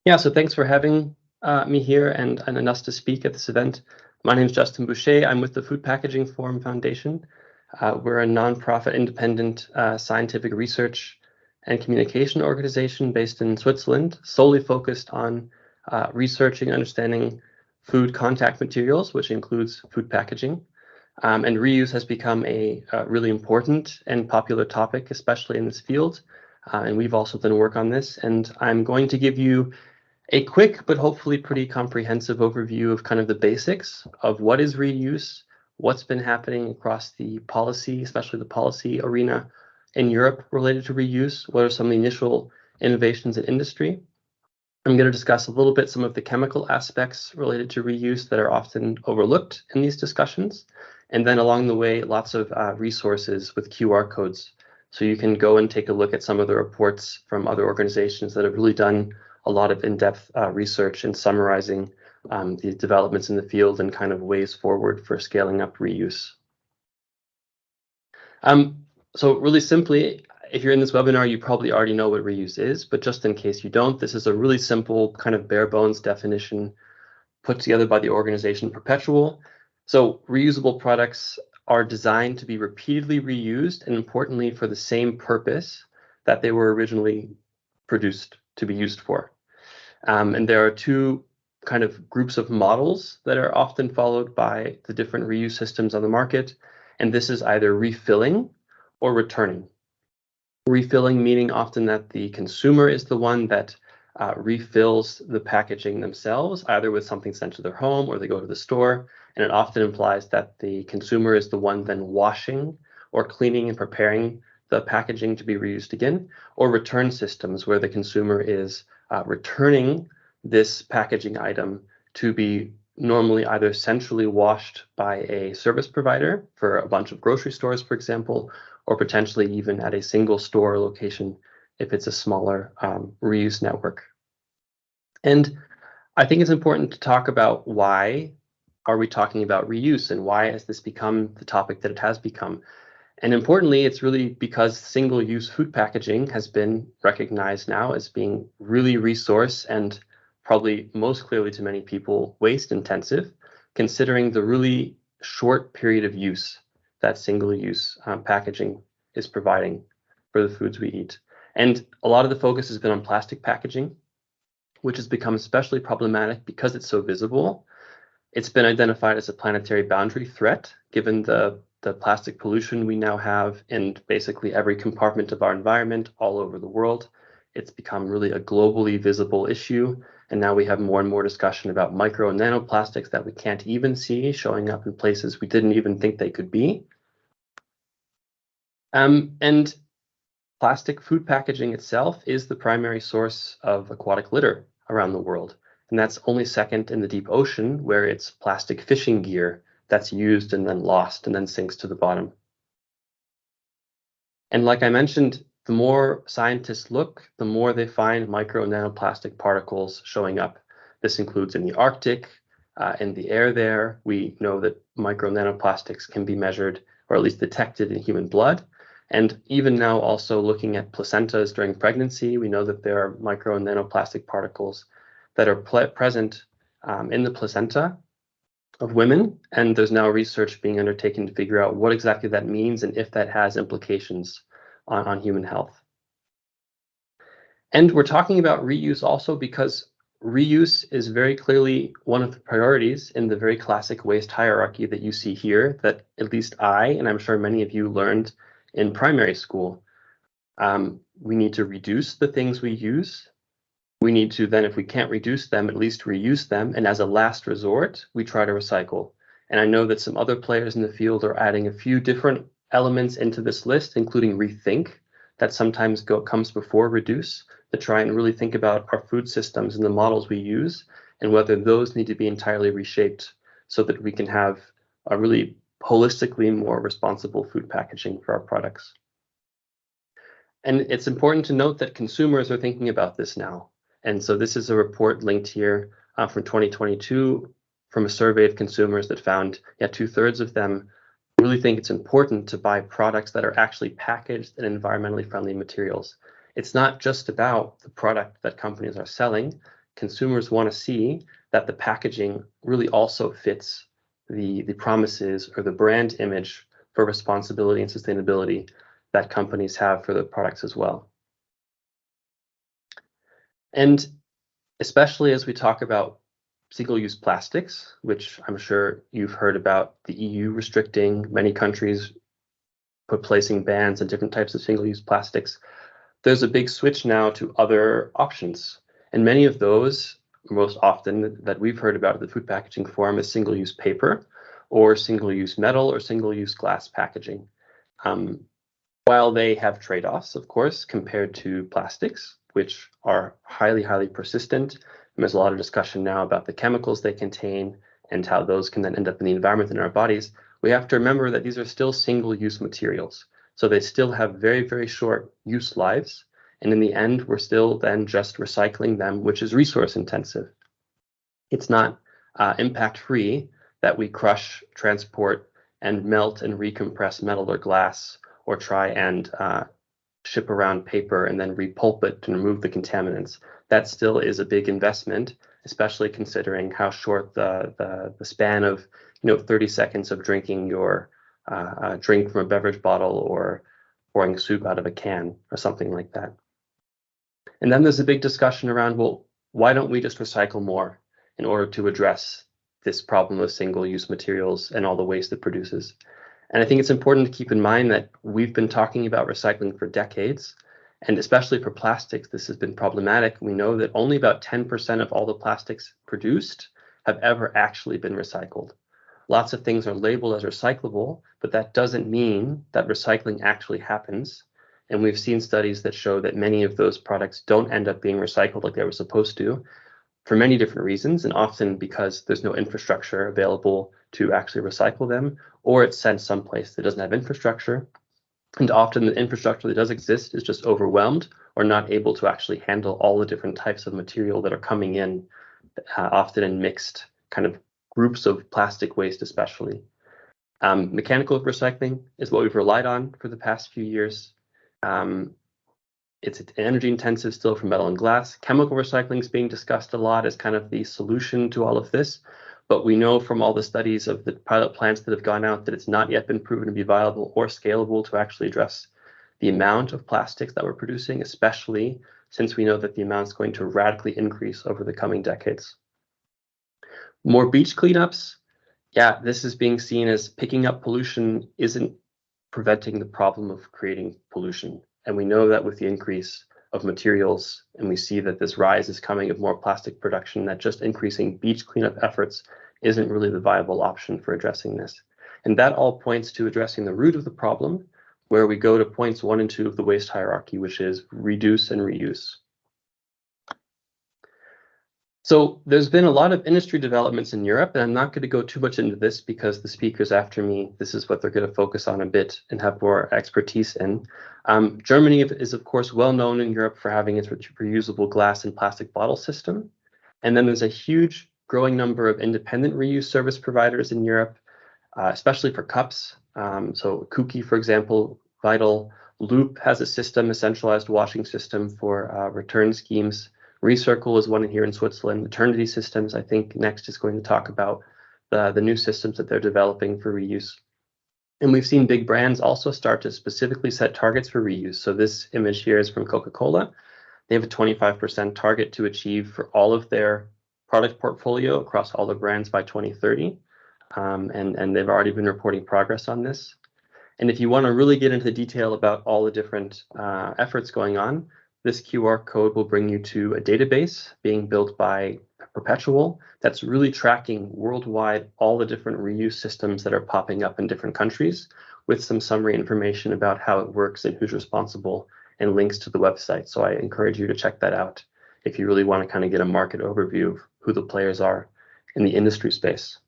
Yeah, so thanks for having me here and us to speak at this event. My name is Justin Boucher. I'm with the Food Packaging Forum Foundation. We're a nonprofit, independent scientific research and communication organization based in Switzerland, solely focused on researching and understanding food contact materials, which includes food packaging. And reuse has become a really important and popular topic, especially in this field. And we've also done work on this. And I'm going to give you a quick but hopefully pretty comprehensive overview of kind of the basics of what is reuse, what's been happening across the policy, especially the policy arena in Europe related to reuse, what are some of the initial innovations in industry. I'm going to discuss a little bit some of the chemical aspects related to reuse that are often overlooked in these discussions. And then along the way, lots of resources with QR codes. So you can go and take a look at some of the reports from other organizations that have really done a lot of in-depth research and summarizing the developments in the field and kind of ways forward for scaling up reuse. So really simply, if you're in this webinar, you probably already know what reuse is, but just in case you don't, this is a really simple kind of bare bones definition put together by the organization Perpetual. So reusable products are designed to be repeatedly reused and importantly for the same purpose that they were originally produced to be used for. And there are two kind of groups of models that are often followed by the different reuse systems on the market. And this is either refilling or returning. Refilling meaning often that the consumer is the one that refills the packaging themselves, either with something sent to their home or they go to the store. And it often implies that the consumer is the one then washing or cleaning and preparing the packaging to be reused again, or return systems where the consumer is returning this packaging item to be normally either centrally washed by a service provider for a bunch of grocery stores, for example, or potentially even at a single store location if it's a smaller reuse network. And I think it's important to talk about why are we talking about reuse and why has this become the topic that it has become. And importantly, it's really because single-use food packaging has been recognized now as being really resource and probably most clearly to many people waste intensive, considering the really short period of use that single-use packaging is providing for the foods we eat. And a lot of the focus has been on plastic packaging, which has become especially problematic because it's so visible. It's been identified as a planetary boundary threat, given the plastic pollution we now have in basically every compartment of our environment all over the world. It's become really a globally visible issue. And now we have more and more discussion about micro and nanoplastics that we can't even see showing up in places we didn't even think they could be. And plastic food packaging itself is the primary source of aquatic litter around the world. And that's only second in the deep ocean, where it's plastic fishing gear that's used and then lost and then sinks to the bottom. And like I mentioned, the more scientists look, the more they find micro and nanoplastic particles showing up. This includes in the Arctic, in the air there. We know that micro nanoplastics can be measured or at least detected in human blood. And even now also looking at placentas during pregnancy, we know that there are micro and nanoplastic particles that are present in the placenta of women. And there's now research being undertaken to figure out what exactly that means and if that has implications on human health. And we're talking about reuse also because reuse is very clearly one of the priorities in the very classic waste hierarchy that you see here, that at least I, and I'm sure many of you learned in primary school. We need to reduce the things we use. We need to then, if we can't reduce them, at least reuse them. And as a last resort, we try to recycle. And I know that some other players in the field are adding a few different elements into this list, including rethink, that sometimes comes before reduce, to try and really think about our food systems and the models we use, and whether those need to be entirely reshaped so that we can have a really holistically more responsible food packaging for our products. And it's important to note that consumers are thinking about this now. And so this is a report linked here from 2022 from a survey of consumers that found 2/3 of them really think it's important to buy products that are actually packaged in environmentally friendly materials. It's not just about the product that companies are selling. consumers want to see that the packaging really also fits the promises or the brand image for responsibility and sustainability that companies have for their products as well. And especially as we talk about single-use plastics, which I'm sure you've heard about the EU restricting, many countries placing bans on different types of single-use plastics, there's a big switch now to other options. And many of those, most often that we've heard about at the food packaging forum, is single-use paper or single-use metal or single-use glass packaging. While they have trade-offs, of course, compared to plastics, which are highly, highly persistent, and there's a lot of discussion now about the chemicals they contain and how those can then end up in the environment and in our bodies, we have to remember that these are still single-use materials. So they still have very, very short use lives. And in the end, we're still then just recycling them, which is resource intensive. It's not impact-free that we crush, transport, and melt and recompress metal or glass, or try and ship around paper and then repulp it to remove the contaminants. That still is a big investment, especially considering how short the span of 30 seconds of drinking your drink from a beverage bottle or pouring soup out of a can or something like that. And then there's a big discussion around, well, why don't we just recycle more in order to address this problem of single-use materials and all the waste it produces? And I think it's important to keep in mind that we've been talking about recycling for decades, and especially for plastics, this has been problematic. We know that only about 10% of all the plastics produced have ever actually been recycled. Lots of things are labeled as recyclable, but that doesn't mean that recycling actually happens. And we've seen studies that show that many of those products don't end up being recycled like they were supposed to, for many different reasons, and often because there's no infrastructure available to actually recycle them, or it's sent someplace that doesn't have infrastructure. And often the infrastructure that does exist is just overwhelmed or not able to actually handle all the different types of material that are coming in, often in mixed kind of groups of plastic waste especially. Mechanical recycling is what we've relied on for the past few years. It's energy intensive still for metal and glass. Chemical recycling is being discussed a lot as kind of the solution to all of this. But we know from all the studies of the pilot plants that have gone out that it's not yet been proven to be viable or scalable to actually address the amount of plastics that we're producing, especially since we know that the amount is going to radically increase over the coming decades. More beach cleanups. Yeah, this is being seen as picking up pollution isn't preventing the problem of creating pollution. And we know that with the increase of materials, and we see that this rise is coming of more plastic production, that just increasing beach cleanup efforts isn't really the viable option for addressing this. And that all points to addressing the root of the problem, where we go to points 1 and 2 of the waste hierarchy, which is reduce and reuse. So there's been a lot of industry developments in Europe, and I'm not going to go too much into this because the speakers after me, this is what they're going to focus on a bit and have more expertise in. Germany is, of course, well known in Europe for having its reusable glass and plastic bottle system. And then there's a huge growing number of independent reuse service providers in Europe, especially for cups. So Cookie, for example, Vital, Loop has a system, a centralized washing system for return schemes. Recircle is one here in Switzerland. Maternity Systems, I think, next is going to talk about the new systems that they're developing for reuse. And we've seen big brands also start to specifically set targets for reuse. So this image here is from Coca-Cola. They have a 25% target to achieve for all of their product portfolio across all the brands by 2030. And they've already been reporting progress on this. And if you want to really get into the detail about all the different efforts going on, this QR code will bring you to a database being built by Perpetual that's really tracking worldwide all the different reuse systems that are popping up in different countries with some summary information about how it works and who's responsible and links to the website. So I encourage you to check that out if you really want to kind of get a market overview of who the players are in the industry space.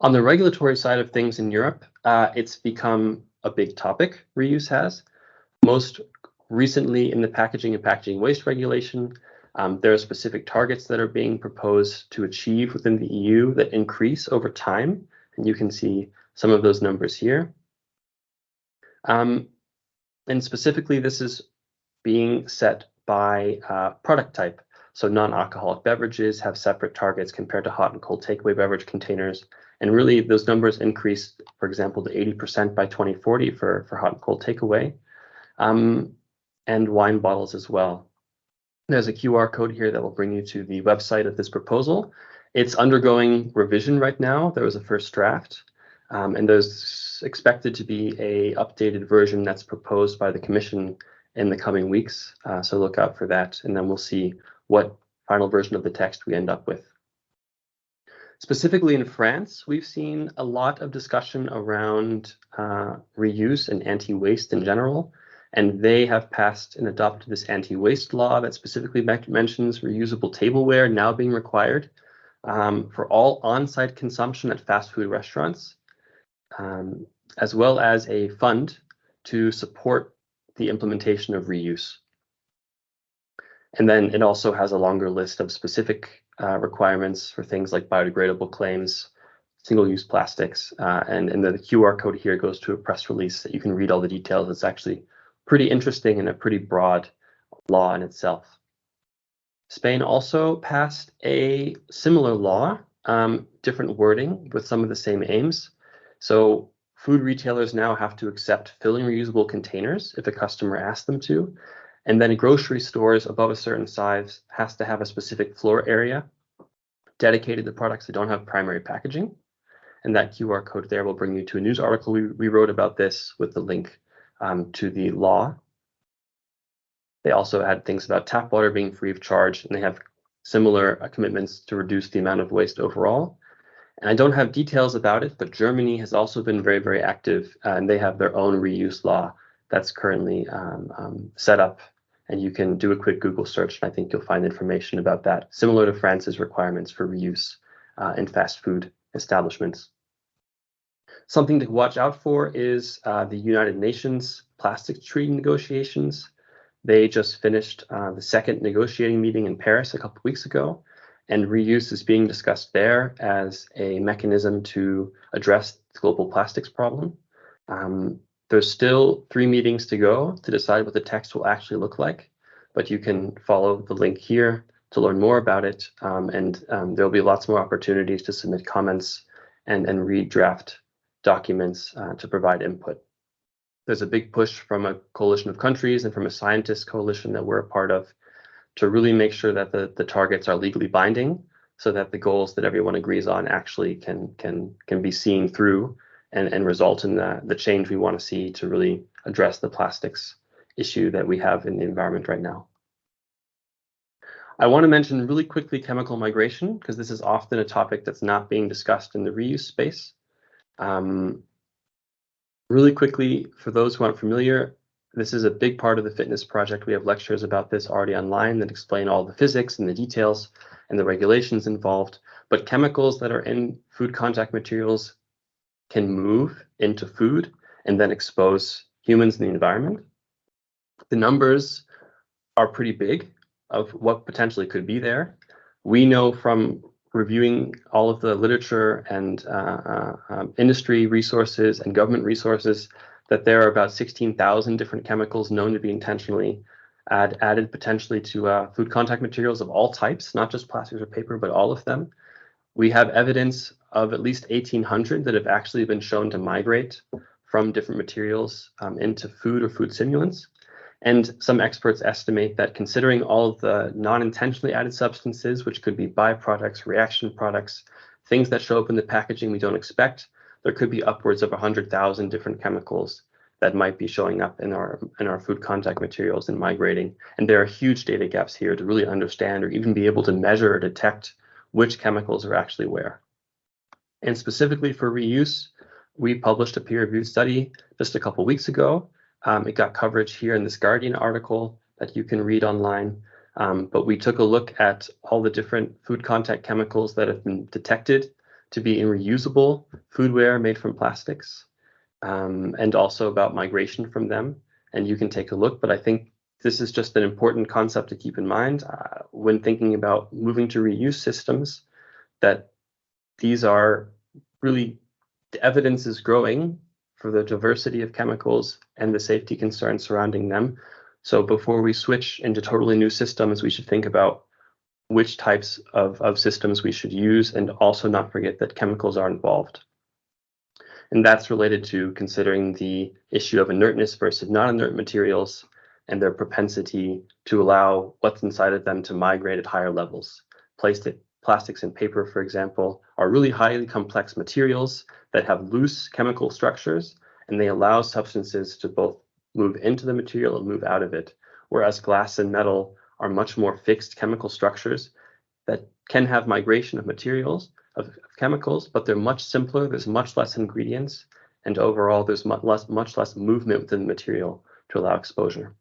On the regulatory side of things in Europe, it's become a big topic, reuse has. Most recently in the packaging and packaging waste regulation, there are specific targets that are being proposed to achieve within the EU that increase over time. And you can see some of those numbers here. And specifically, this is being set by product type. So non-alcoholic beverages have separate targets compared to hot and cold takeaway beverage containers. And really, those numbers increased, for example, to 80% by 2040 for hot and cold takeaway, and wine bottles as well. There's a QR code here that will bring you to the website of this proposal. It's undergoing revision right now. There was a first draft, and there's expected to be a updated version that's proposed by the Commission in the coming weeks. So look out for that, and then we'll see what final version of the text we end up with. Specifically in France, we've seen a lot of discussion around reuse and anti-waste in general. And they have passed and adopted this anti-waste law that specifically mentions reusable tableware now being required for all on-site consumption at fast food restaurants, as well as a fund to support the implementation of reuse. And then it also has a longer list of specific requirements for things like biodegradable claims, single-use plastics, and the QR code here goes to a press release that you can read all the details. It's actually pretty interesting and a pretty broad law in itself. Spain also passed a similar law, different wording with some of the same aims. So food retailers now have to accept filling reusable containers if a customer asks them to. And then grocery stores above a certain size has to have a specific floor area dedicated to products that don't have primary packaging. And that QR code there will bring you to a news article we wrote about this with the link to the law. They also had things about tap water being free of charge, and they have similar commitments to reduce the amount of waste overall. And I don't have details about it, but Germany has also been very, very active, and they have their own reuse law that's currently set up. And you can do a quick Google search, and I think you'll find information about that, similar to France's requirements for reuse in fast food establishments. Something to watch out for is the United Nations Plastics Treaty negotiations. They just finished the second negotiating meeting in Paris a couple of weeks ago, and reuse is being discussed there as a mechanism to address the global plastics problem. There's still 3 meetings to go to decide what the text will actually look like, but you can follow the link here to learn more about it, and there'll be lots more opportunities to submit comments and read draft documents to provide input. There's a big push from a coalition of countries and from a scientist coalition that we're a part of to really make sure that the targets are legally binding, so that the goals that everyone agrees on actually can be seen through and result in the change we want to see to really address the plastics issue that we have in the environment right now. I want to mention really quickly chemical migration, because this is often a topic that's not being discussed in the reuse space. Really quickly, for those who aren't familiar, this is a big part of the fitness project. We have lectures about this already online that explain all the physics and the details and the regulations involved. But chemicals that are in food contact materials can move into food and then expose humans in the environment. The numbers are pretty big of what potentially could be there. We know from reviewing all of the literature and industry resources and government resources that there are about 16,000 different chemicals known to be intentionally added potentially to food contact materials of all types, not just plastics or paper, but all of them. We have evidence of at least 1,800 that have actually been shown to migrate from different materials into food or food simulants. And some experts estimate that considering all of the non-intentionally added substances, which could be byproducts, reaction products, things that show up in the packaging we don't expect, there could be upwards of 100,000 different chemicals that might be showing up in our food contact materials and migrating. And there are huge data gaps here to really understand or even be able to measure or detect which chemicals are actually where. And specifically for reuse, we published a peer-reviewed study just a couple weeks ago. It got coverage here in this Guardian article that you can read online. But we took a look at all the different food contact chemicals that have been detected to be in reusable foodware made from plastics, and also about migration from them. And you can take a look, but I think this is just an important concept to keep in mind when thinking about moving to reuse systems, that these are really, the evidence is growing for the diversity of chemicals and the safety concerns surrounding them. So before we switch into totally new systems, we should think about which types of systems we should use, and also not forget that chemicals are involved. And that's related to considering the issue of inertness versus non-inert materials and their propensity to allow what's inside of them to migrate at higher levels. Plastics and paper, for example, are really highly complex materials that have loose chemical structures, and they allow substances to both move into the material and move out of it, whereas glass and metal are much more fixed chemical structures that can have migration of materials, of chemicals, but they're much simpler, there's much less ingredients, and overall there's much less movement within the material to allow exposure.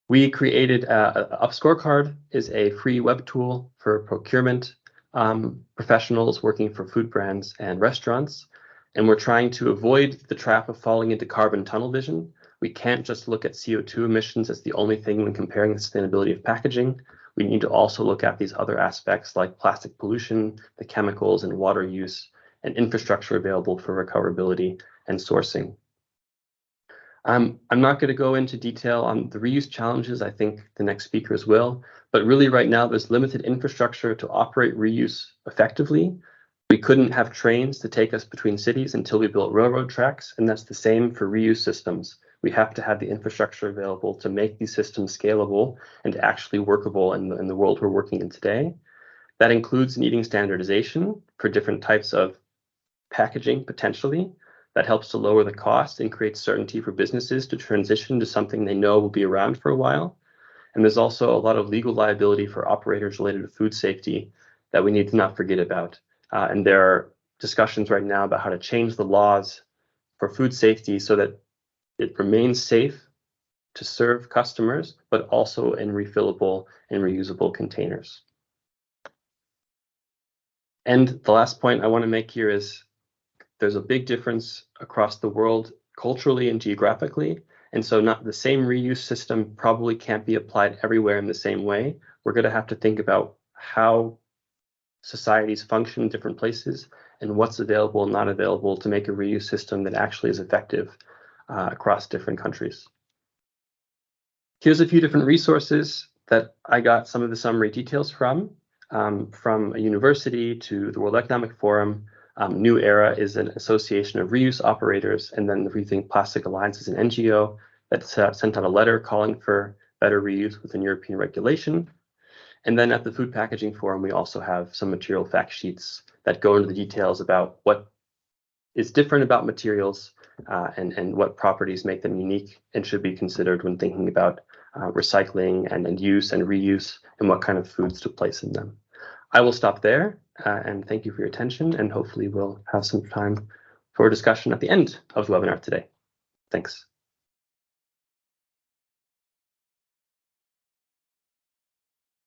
We created Up Scorecard is a free web tool for procurement professionals working for food brands and restaurants, and we're trying to avoid the trap of falling into carbon tunnel vision. We can't just look at CO2 emissions as the only thing when comparing the sustainability of packaging. We need to also look at these other aspects like plastic pollution, the chemicals and water use, and infrastructure available for recoverability and sourcing. I'm not going to go into detail on the reuse challenges. I think the next speakers will, but really right now there's limited infrastructure to operate reuse effectively. We couldn't have trains to take us between cities until we built railroad tracks, and that's the same for reuse systems. We have to have the infrastructure available to make these systems scalable and actually workable in the world we're working in today. That includes needing standardization for different types of packaging, potentially. That helps to lower the cost and create certainty for businesses to transition to something they know will be around for a while. And there's also a lot of legal liability for operators related to food safety that we need to not forget about. And there are discussions right now about how to change the laws for food safety so that it remains safe to serve customers, but also in refillable and reusable containers. And the last point I want to make here is there's a big difference across the world culturally and geographically. And so not the same reuse system probably can't be applied everywhere in the same way. We're going to have to think about how societies function in different places and what's available and not available to make a reuse system that actually is effective across different countries. Here's a few different resources that I got some of the summary details from a university to the World Economic Forum. New Era is an association of reuse operators, and then the Rethink Plastic Alliance is an NGO that sent out a letter calling for better reuse within European regulation. And then at the Food Packaging Forum, we also have some material fact sheets that go into the details about what is different about materials and what properties make them unique and should be considered when thinking about recycling and use and reuse and what kind of foods to place in them. I will stop there and thank you for your attention, and hopefully we'll have some time for discussion at the end of the webinar today. Thanks.